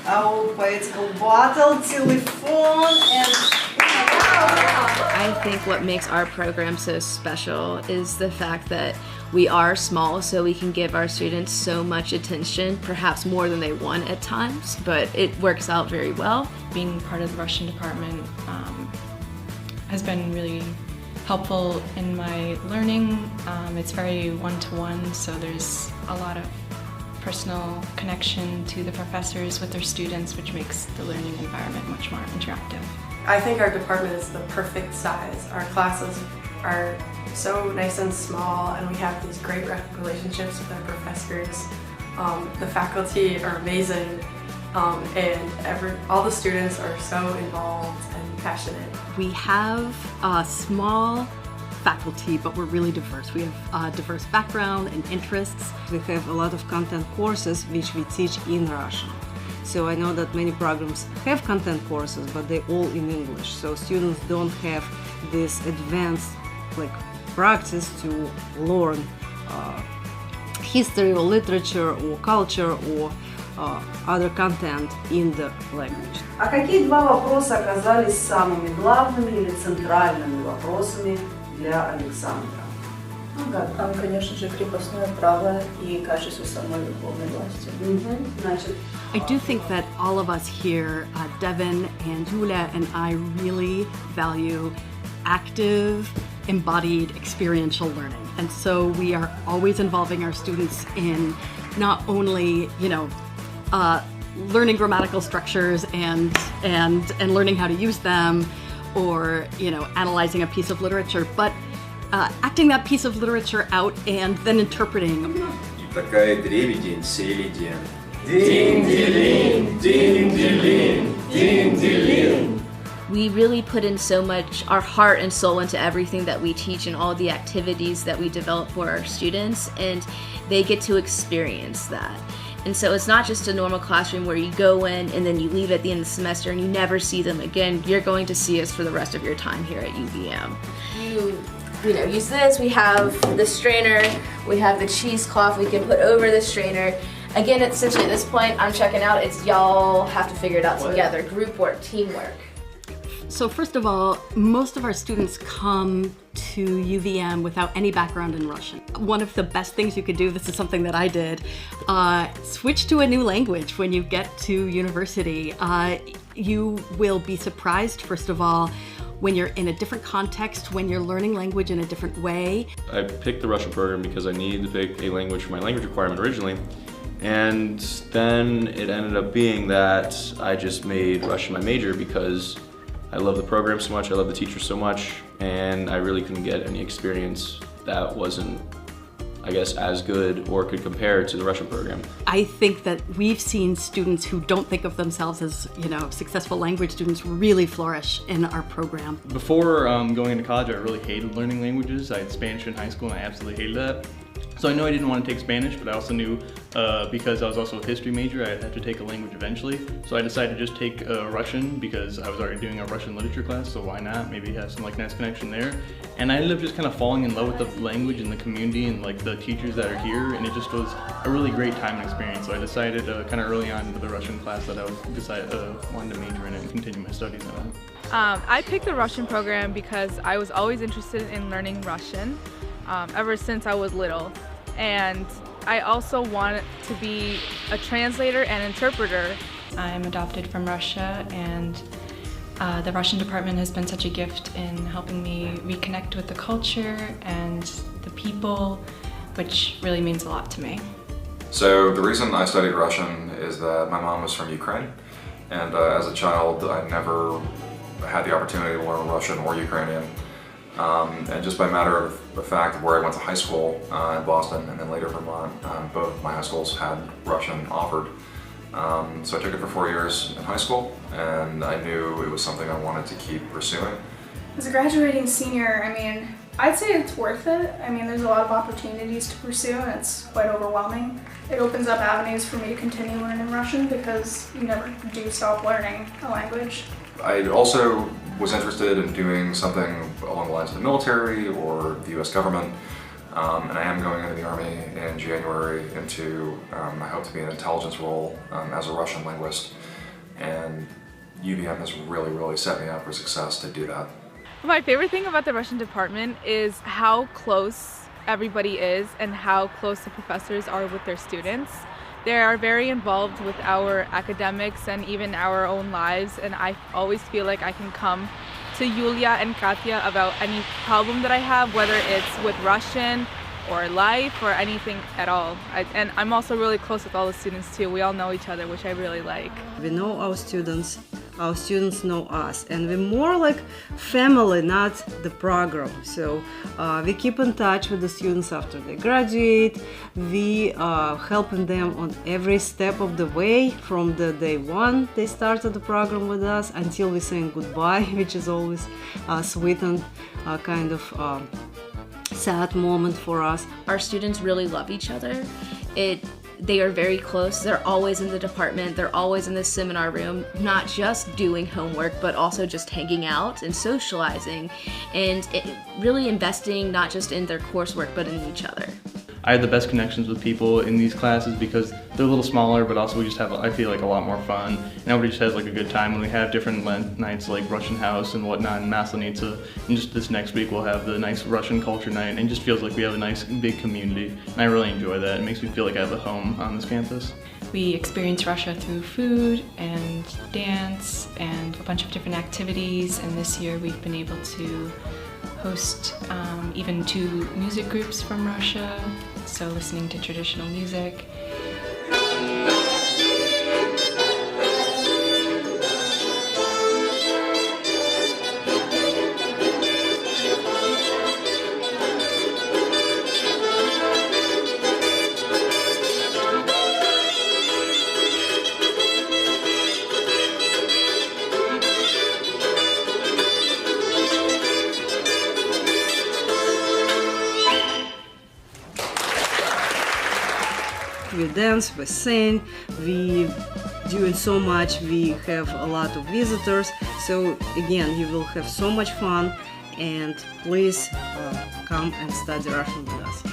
our poetical bottle, telephone, and I think what makes our program so special is the fact that we are small, so we can give our students so much attention, perhaps more than they want at times, but it works out very well. Being part of the Russian department has been really helpful in my learning. It's very one-to-one, so there's a lot of personal connection to the professors with their students, which makes the learning environment much more interactive. I think our department is the perfect size. Our classes are so nice and small, and we have these great relationships with our professors. The faculty are amazing, and all the students are so involved and passionate. We have a small faculty, but we're really diverse. We have a diverse background and interests. We have a lot of content courses which we teach in Russian. So I know that many programs have content courses, but they're all in English. So students don't have this advanced practice to learn history or literature or culture or other content in the language. А какие два вопроса оказались самыми главными или центральными вопросами для Александра? Там, конечно же, крепостное право и качество самой верховной власти. Значит, I do think that all of us here, Devin and Julia and I, really value active, embodied, experiential learning. And so we are always involving our students in not only, learning grammatical structures and learning how to use them, or, analyzing a piece of literature, but acting that piece of literature out and then interpreting. Такая дребедень, селедень. Дин-дилин, дин-дилин, дин-дилин. We really put in so much, our heart and soul, into everything that we teach and all the activities that we develop for our students, and they get to experience that. And so it's not just a normal classroom where you go in and then you leave at the end of the semester and you never see them again. You're going to see us for the rest of your time here at UVM. You use this, we have the strainer, we have the cheesecloth we can put over the strainer. Again, essentially at this point, I'm checking out, it's y'all have to figure it out together, group work, teamwork. So first of all, most of our students come to UVM without any background in Russian. One of the best things you could do, this is something that I did, switch to a new language when you get to university. You will be surprised, first of all, when you're in a different context, when you're learning language in a different way. I picked the Russian program because I needed to pick a language for my language requirement originally. And then it ended up being that I just made Russian my major because I love the program so much, I love the teachers so much, and I really couldn't get any experience that wasn't, I guess, as good or could compare to the Russian program. I think that we've seen students who don't think of themselves as, successful language students really flourish in our program. Before going into college, I really hated learning languages. I had Spanish in high school and I absolutely hated that. So I know I didn't want to take Spanish, but I also knew because I was also a history major, I'd have to take a language eventually. So I decided to just take Russian because I was already doing a Russian literature class, so why not? Maybe have some nice connection there. And I ended up just kind of falling in love with the language and the community and the teachers that are here, and it just was a really great time and experience. So I decided kind of early on into the Russian class that I wanted to major in it and continue my studies in it. I picked the Russian program because I was always interested in learning Russian ever since I was little. And I also wanted to be a translator and interpreter. I'm adopted from Russia, and the Russian department has been such a gift in helping me reconnect with the culture and the people, which really means a lot to me. So the reason I studied Russian is that my mom was from Ukraine, and as a child I never had the opportunity to learn Russian or Ukrainian. And just by matter of the fact of where I went to high school in Boston and then later Vermont, both my high schools had Russian offered. So I took it for 4 years in high school, and I knew it was something I wanted to keep pursuing. As a graduating senior, I'd say it's worth it. There's a lot of opportunities to pursue, and it's quite overwhelming. It opens up avenues for me to continue learning Russian because you never do stop learning a language. I also was interested in doing something along the lines of the military or the US government, and I am going into the Army in January into, I hope to be an intelligence role as a Russian linguist. UVM has really set me up for success to do that. My favorite thing about the Russian department is how close everybody is and how close the professors are with their students. They are very involved with our academics and even our own lives, and I always feel like I can come to Yulia and Katya about any problem that I have, whether it's with Russian or life or anything at all. And I'm also really close with all the students too. We all know each other, which I really like. We know our students know us, and we're more like family, not the program. So we keep in touch with the students after they graduate. We helping them on every step of the way from the day one they started the program with us until we saying goodbye, which is always sweet and kind of sad moment for us. Our students really love each other. They are very close. They're always in the department. They're always in the seminar room, not just doing homework, but also just hanging out and socializing and really investing not just in their coursework, but in each other. I had the best connections with people in these classes because they're a little smaller, but also we just have, I feel like, a lot more fun. And everybody just has like a good time when we have different nights like Russian House and whatnot in Maslenica. And just this next week we'll have the nice Russian culture night, and it just feels like we have a nice big community. And I really enjoy that. It makes me feel like I have a home on this campus. We experience Russia through food and dance and a bunch of different activities, and this year we've been able to host even 2 music groups from Russia, so listening to traditional music. We dance, we sing, we doing so much, we have a lot of visitors, so again you will have so much fun, and please come and study Russian with us.